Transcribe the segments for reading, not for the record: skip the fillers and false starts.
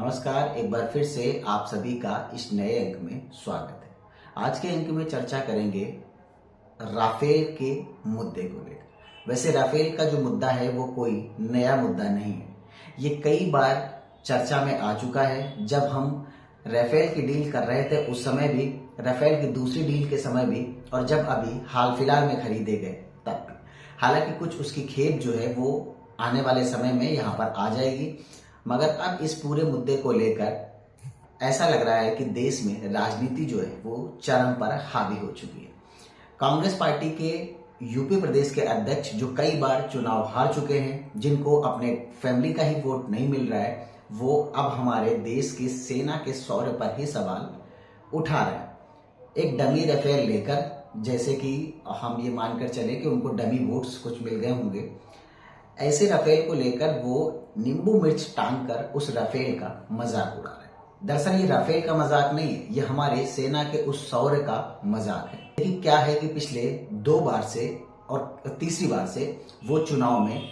नमस्कार, एक बार फिर से आप सभी का इस नए अंक में स्वागत है। आज के अंक में चर्चा करेंगे राफेल के मुद्दे को लेकर। वैसे राफेल का जो मुद्दा है वो कोई नया मुद्दा नहीं है। ये कई बार चर्चा में आ चुका है। जब हम राफेल की डील कर रहे थे उस समय भी, राफेल की दूसरी डील के समय भी, और जब अभी हाल फिलहाल में खरीदे गए तब भी। हालांकि कुछ उसकी खेप जो है वो आने वाले समय में यहाँ पर आ जाएगी, मगर अब इस पूरे मुद्दे को लेकर ऐसा लग रहा है कि देश में राजनीति जो है वो चरम पर हावी हो चुकी है। कांग्रेस पार्टी के यूपी प्रदेश के अध्यक्ष जो कई बार चुनाव हार चुके हैं, जिनको अपने फैमिली का ही वोट नहीं मिल रहा है, वो अब हमारे देश की सेना के शौर्य पर ही सवाल उठा रहे हैं। एक डमी राफेल लेकर, जैसे कि हम ये मानकर चले कि उनको डमी वोट्स कुछ मिल गए होंगे, ऐसे राफेल को लेकर वो नींबू मिर्च टांग कर उस राफेल का मजाक उड़ा रहे हैं। दरअसल ये राफेल का मजाक नहीं है, ये हमारे सेना के उस शौर्य का मजाक है। लेकिन क्या है कि पिछले 2 बार से और तीसरी बार से वो चुनाव में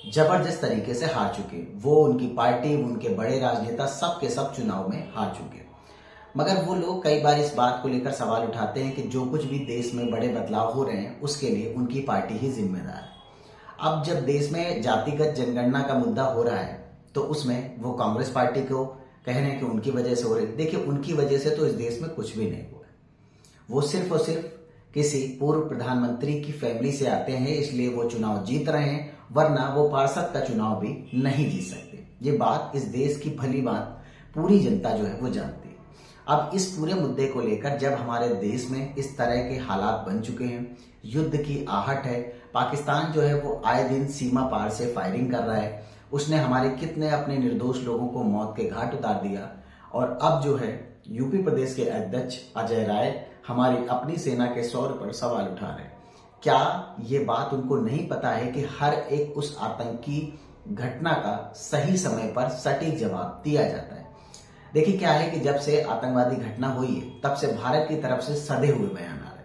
जबरदस्त तरीके से हार चुके। वो, उनकी पार्टी, उनके बड़े राजनेता सब के सब चुनाव में हार चुके। मगर वो लोग कई बार इस बात को लेकर सवाल उठाते हैं कि जो कुछ भी देश में बड़े बदलाव हो रहे हैं उसके लिए उनकी पार्टी ही जिम्मेदार है। अब जब देश में जातिगत जनगणना का मुद्दा हो रहा है तो उसमें वो कांग्रेस पार्टी को कह रहे हैं कि उनकी वजह से हो रही है। देखिए, उनकी वजह से तो इस देश में कुछ भी नहीं हुआ है। वो सिर्फ और सिर्फ किसी पूर्व प्रधानमंत्री की फैमिली से आते हैं, इसलिए वो चुनाव जीत रहे हैं, वरना वो पार्षद का चुनाव भी नहीं जीत सकते। ये बात इस देश की भली बात पूरी जनता जो है वो जानती है। अब इस पूरे मुद्दे को लेकर जब हमारे देश में इस तरह के हालात बन चुके हैं, युद्ध की आहट है, पाकिस्तान जो है वो आए दिन सीमा पार से फायरिंग कर रहा है, उसने हमारे कितने अपने निर्दोष लोगों को मौत के घाट उतार दिया, और अब जो है यूपी प्रदेश के अध्यक्ष अजय राय हमारी अपनी सेना के शौर्य पर सवाल उठा रहे हैं। क्या ये बात उनको नहीं पता है कि हर एक उस आतंकी घटना का सही समय पर सटीक जवाब दिया जाता है? देखिए, क्या है कि जब से आतंकवादी घटना हुई है तब से भारत की तरफ से सधे हुए बयान आ रहे हैं।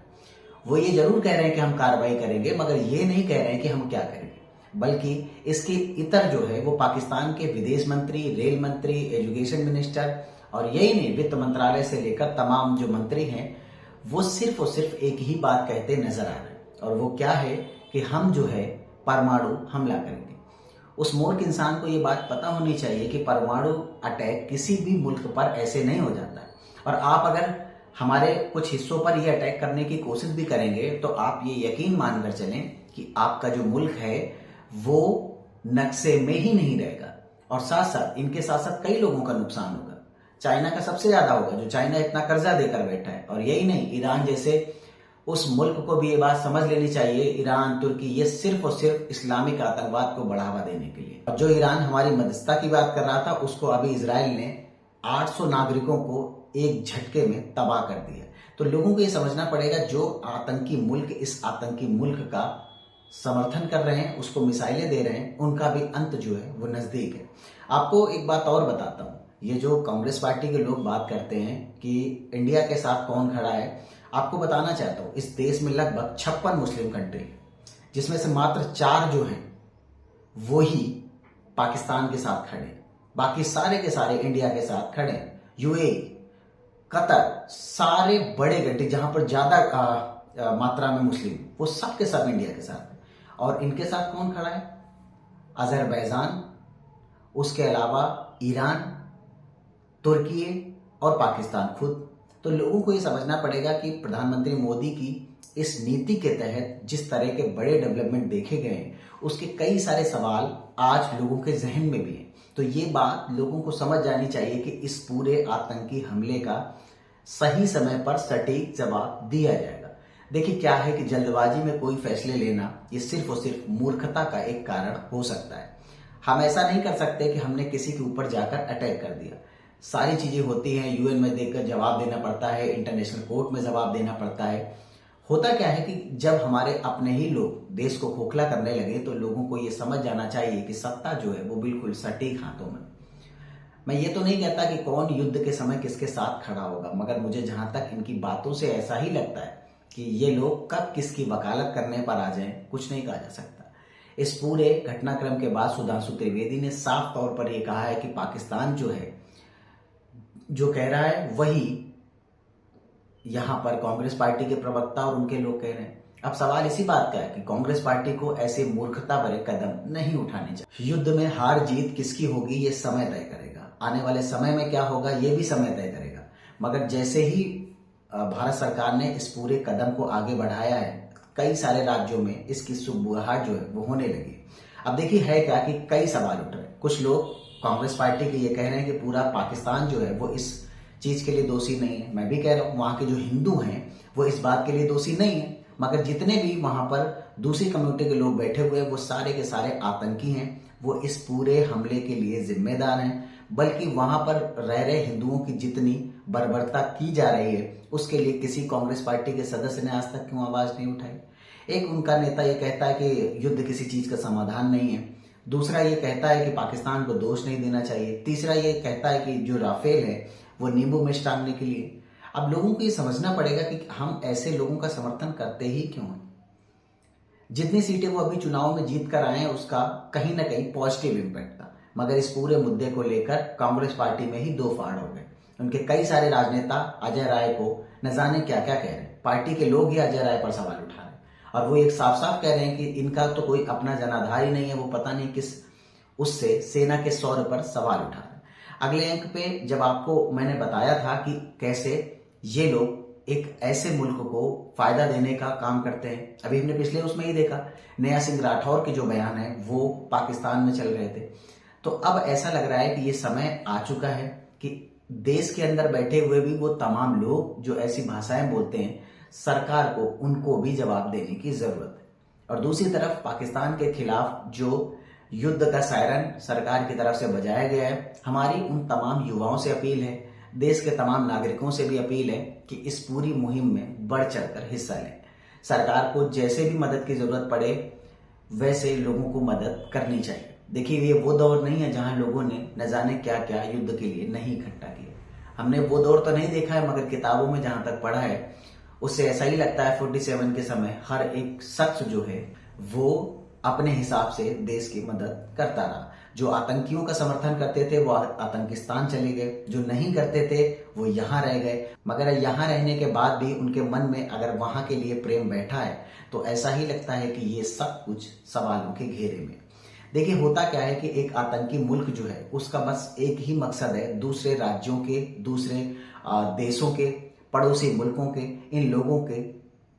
वो ये जरूर कह रहे हैं कि हम कार्रवाई करेंगे, मगर ये नहीं कह रहे हैं कि हम क्या करेंगे, बल्कि इसके इतर जो है वो पाकिस्तान के विदेश मंत्री, रेल मंत्री, एजुकेशन मिनिस्टर, और यही नहीं, वित्त मंत्रालय से लेकर तमाम जो मंत्री हैं वो सिर्फ और सिर्फ एक ही बात कहते नजर आ रहे हैं, और वो क्या है कि हम जो है परमाणु हमला करेंगे। उस मूर्ख इंसान को ये बात पता होनी चाहिए कि परमाणु अटैक किसी भी मुल्क पर ऐसे नहीं हो जाता है। और आप अगर हमारे कुछ हिस्सों पर ये अटैक करने की कोशिश भी करेंगे तो आप ये यकीन मानकर चलें कि आपका जो मुल्क है वो नक्शे में ही नहीं रहेगा, और साथ साथ इनके साथ साथ कई लोगों का नुकसान होगा। चाइना का सबसे ज्यादा होगा, जो चाइना इतना कर्जा देकर बैठा है। और यही नहीं, ईरान जैसे उस मुल्क को भी ये बात समझ लेनी चाहिए, ईरान, तुर्की, ये सिर्फ और सिर्फ इस्लामिक आतंकवाद को बढ़ावा देने के लिए। और जो ईरान हमारी मध्यस्थता की बात कर रहा था, उसको अभी इजराइल ने 800 नागरिकों को एक झटके में तबाह कर दिया। तो लोगों को ये समझना पड़ेगा, जो आतंकी मुल्क इस आतंकी मुल्क का समर्थन कर रहे हैं, उसको मिसाइलें दे रहे हैं, उनका भी अंत जो है वो नजदीक है। आपको एक बात और बताता हूं, ये जो कांग्रेस पार्टी के लोग बात करते हैं कि इंडिया के साथ कौन खड़ा है, आपको बताना चाहता हूं, इस देश में लगभग 56 मुस्लिम कंट्री है, जिसमें से मात्र 4 जो हैं वो ही पाकिस्तान के साथ खड़े हैं, बाकी सारे के सारे इंडिया के साथ खड़े हैं। यूएई, कतर, सारे बड़े कंट्री जहां पर ज्यादा मात्रा में मुस्लिम, वो सब के सब इंडिया के साथ है। और इनके साथ कौन खड़ा है? अजरबैजान, उसके अलावा ईरान, तुर्की और पाकिस्तान खुद। तो लोगों को ये समझना पड़ेगा कि प्रधानमंत्री मोदी की इस नीति के तहत जिस तरह के बड़े डेवलपमेंट देखे गए हैं, उसके कई सारे सवाल आज लोगों के जहन में भी हैं। तो ये बात लोगों को समझ जानी चाहिए कि इस पूरे आतंकी हमले का सही समय पर सटीक जवाब दिया जाएगा। देखिए, क्या है कि जल्दबाजी में कोई फैसले लेना ये सिर्फ और सिर्फ मूर्खता का एक कारण हो सकता है। हम ऐसा नहीं कर सकते कि हमने किसी के ऊपर जाकर अटैक कर दिया। सारी चीजें होती हैं, यूएन में देकर जवाब देना पड़ता है, इंटरनेशनल कोर्ट में जवाब देना पड़ता है। होता क्या है कि जब हमारे अपने ही लोग देश को खोखला करने लगे तो लोगों को ये समझ जाना चाहिए कि सत्ता जो है वो बिल्कुल सटीक हाथों में। मैं ये तो नहीं कहता कि कौन युद्ध के समय किसके साथ खड़ा होगा, मगर मुझे जहां तक इनकी बातों से ऐसा ही लगता है कि ये लोग कब किसकी वकालत करने पर आ जाएं, कुछ नहीं कहा जा सकता। इस पूरे घटनाक्रम के बाद सुधांशु त्रिवेदी ने साफ तौर पर यह कहा है कि पाकिस्तान जो है जो कह रहा है वही यहां पर कांग्रेस पार्टी के प्रवक्ता और उनके लोग कह रहे हैं। अब सवाल इसी बात का है कि कांग्रेस पार्टी को ऐसे मूर्खता भरे कदम नहीं उठाने चाहिए। युद्ध में हार जीत किसकी होगी ये समय तय करेगा, आने वाले समय में क्या होगा ये भी समय तय करेगा। मगर जैसे ही भारत सरकार ने इस पूरे कदम को आगे बढ़ाया है, कई सारे राज्यों में इसकी सुगबुगाहट जो है वो होने लगी। अब देखिए है क्या कि कई सवाल उठ रहे हैं। कुछ लोग कांग्रेस पार्टी के ये कह रहे हैं कि पूरा पाकिस्तान जो है वो इस चीज के लिए दोषी नहीं है। मैं भी कह रहा हूं वहां के जो हिंदू हैं वो इस बात के लिए दोषी नहीं है, मगर जितने भी वहां पर दूसरी कम्युनिटी के लोग बैठे हुए हैं वो सारे के सारे आतंकी हैं, वो इस पूरे हमले के लिए जिम्मेदार हैं। बल्कि वहां पर रह रहे हिंदुओं की जितनी बर्बरता की जा रही है उसके लिए किसी कांग्रेस पार्टी के सदस्य ने आज तक क्यों आवाज नहीं उठाई। एक उनका नेता ये कहता है कि युद्ध किसी चीज का समाधान नहीं है, दूसरा ये कहता है कि पाकिस्तान को दोष नहीं देना चाहिए, तीसरा ये कहता है कि जो राफेल है वो नींबू मिर्च टांगने के लिए। अब लोगों को ये समझना पड़ेगा कि हम ऐसे लोगों का समर्थन करते ही क्यों हैं। जितनी सीटें वो अभी चुनाव में जीत कर आए हैं उसका कहीं ना कहीं पॉजिटिव इम्पैक्ट था, मगर इस पूरे मुद्दे को लेकर कांग्रेस पार्टी में ही दो फाड़ हो गए। उनके कई सारे राजनेता अजय राय को न जाने क्या क्या कह रहे हैं, पार्टी के लोग ही अजय राय पर सवाल उठा रहे हैं और वो एक साफ साफ कह रहे हैं कि इनका तो कोई अपना जनाधार ही नहीं है, वो पता नहीं किस उससे सेना के शौर्य पर सवाल उठा रहे हैं। अगले अंक पे जब आपको मैंने बताया था कि कैसे ये लोग एक ऐसे मुल्क को फायदा देने का काम करते हैं, अभी हमने पिछले उसमें ही देखा नया सिंह राठौर के जो बयान है वो पाकिस्तान में चल रहे थे। तो अब ऐसा लग रहा है कि ये समय आ चुका है कि देश के अंदर बैठे हुए भी वो तमाम लोग जो ऐसी भाषाएं बोलते हैं, सरकार को उनको भी जवाब देने की जरूरत है। और दूसरी तरफ पाकिस्तान के खिलाफ जो युद्ध का सायरन सरकार की तरफ से बजाया गया है, हमारी उन तमाम युवाओं से अपील है, देश के तमाम नागरिकों से भी अपील है कि इस पूरी मुहिम में बढ़ चढ़कर हिस्सा लें। सरकार को जैसे भी मदद की जरूरत पड़े वैसे लोगों को मदद करनी चाहिए। देखिए ये वो दौर नहीं है जहां लोगों ने न जाने क्या क्या युद्ध के लिए नहीं इकट्ठा किया। हमने वो दौर तो नहीं देखा है, मगर किताबों में जहां तक पढ़ा है उससे ऐसा ही लगता है 47 के समय हर एक शख्स जो है वो अपने हिसाब से देश की मदद करता रहा। जो आतंकियों का समर्थन करते थे वो आतंकिस्तान चले गए, जो नहीं करते थे वो यहाँ रह गए। मगर यहाँ रहने के बाद भी उनके मन में अगर वहां के लिए प्रेम बैठा है तो ऐसा ही लगता है कि ये सब कुछ सवालों के घेरे में। देखिए होता क्या है कि एक आतंकी मुल्क जो है उसका बस एक ही मकसद है, दूसरे राज्यों के, दूसरे देशों के, पड़ोसी मुल्कों के, इन लोगों के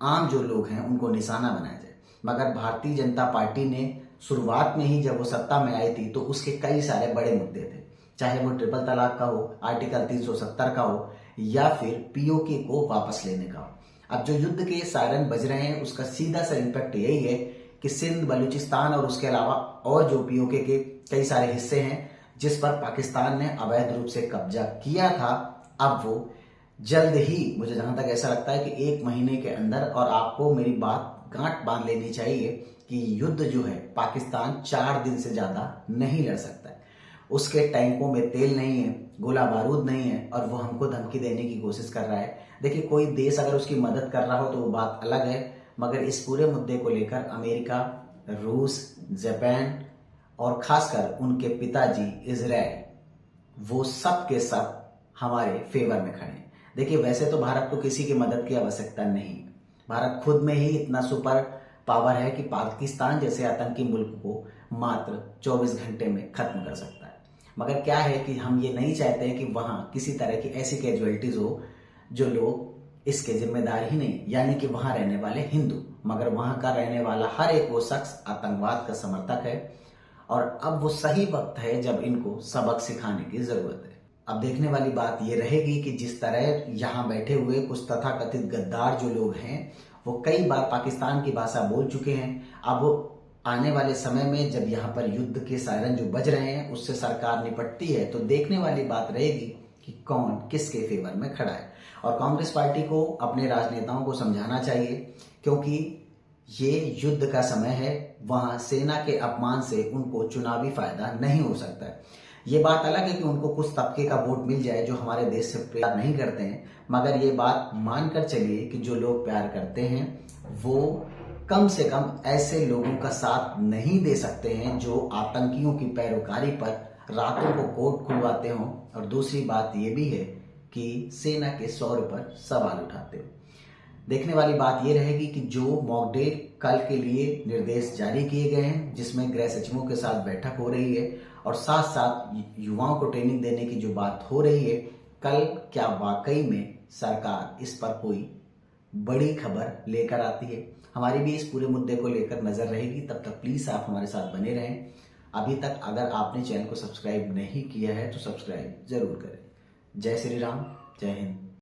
आम जो लोग हैं उनको निशाना बनाया जाए। मगर भारतीय जनता पार्टी ने शुरुआत में ही जब वो सत्ता में आई थी तो उसके कई सारे बड़े मुद्दे थे, चाहे वो ट्रिपल तलाक का हो, आर्टिकल 370 का हो या फिर पीओके को वापस लेने का हो। अब जो युद्ध के सायरन बज रहे हैं उसका सीधा सा इम्पैक्ट यही है कि सिंध, बलूचिस्तान और उसके अलावा और जो पीओके के कई सारे हिस्से हैं जिस पर पाकिस्तान ने अवैध रूप से कब्जा किया था, अब वो जल्द ही, मुझे जहां तक ऐसा लगता है कि 1 महीने के अंदर, और आपको मेरी बात गांठ बांध लेनी चाहिए कि युद्ध जो है पाकिस्तान 4 दिन से ज्यादा नहीं लड़ सकता है। उसके टैंकों में तेल नहीं है, गोला बारूद नहीं है और वो हमको धमकी देने की कोशिश कर रहा है। देखिए कोई देश अगर उसकी मदद कर रहा हो तो वो बात अलग है, मगर इस पूरे मुद्दे को लेकर अमेरिका, रूस, जापान और खासकर उनके पिताजी इजराइल, वो सब के सब हमारे फेवर में खड़े हैं। देखिए वैसे तो भारत को किसी की मदद की आवश्यकता नहीं, भारत खुद में ही इतना सुपर पावर है कि पाकिस्तान जैसे आतंकी मुल्क को मात्र 24 घंटे में खत्म कर सकता है। मगर क्या है कि हम ये नहीं चाहते हैं कि वहां किसी तरह की ऐसी कैजुअलिटीज हो जो लोग इसके जिम्मेदार ही नहीं, यानी कि वहां रहने वाले हिंदू, मगर वहां का रहने वाला हर एक वो शख्स आतंकवाद का समर्थक है। और अब वो सही वक्त है जब इनको सबक सिखाने की जरूरत है। अब देखने वाली बात यह रहेगी कि जिस तरह यहाँ बैठे हुए कुछ तथाकथित गद्दार जो लोग हैं वो कई बार पाकिस्तान की भाषा बोल चुके हैं। अब आने वाले समय में जब यहाँ पर युद्ध के सायरन जो बज रहे हैं उससे सरकार निपटती है तो देखने वाली बात रहेगी कि कौन किसके फेवर में खड़ा है। और कांग्रेस पार्टी को अपने राजनेताओं को समझाना चाहिए, क्योंकि ये युद्ध का समय है, वहां सेना के अपमान से उनको चुनावी फायदा नहीं हो सकता है। ये बात अलग है कि उनको कुछ तबके का वोट मिल जाए जो हमारे देश से प्यार नहीं करते हैं, मगर ये बात मानकर चलिए कि जो लोग प्यार करते हैं वो कम से कम ऐसे लोगों का साथ नहीं दे सकते हैं जो आतंकियों की पैरोकारी पर रातों को कोर्ट खुलवाते हो और दूसरी बात ये भी है कि सेना के शौर्य पर सवाल उठाते हो। देखने वाली बात ये रहेगी कि जो मॉक ड्रिल कल के लिए निर्देश जारी किए गए हैं, जिसमें गृह सचिवों के साथ बैठक हो रही है और साथ साथ युवाओं को ट्रेनिंग देने की जो बात हो रही है, कल क्या वाकई में सरकार इस पर कोई बड़ी खबर लेकर आती है। हमारी भी इस पूरे मुद्दे को लेकर नजर रहेगी। तब तक प्लीज आप हमारे साथ बने रहें। अभी तक अगर आपने चैनल को सब्सक्राइब नहीं किया है तो सब्सक्राइब जरूर करें। जय श्री राम, जय हिंद।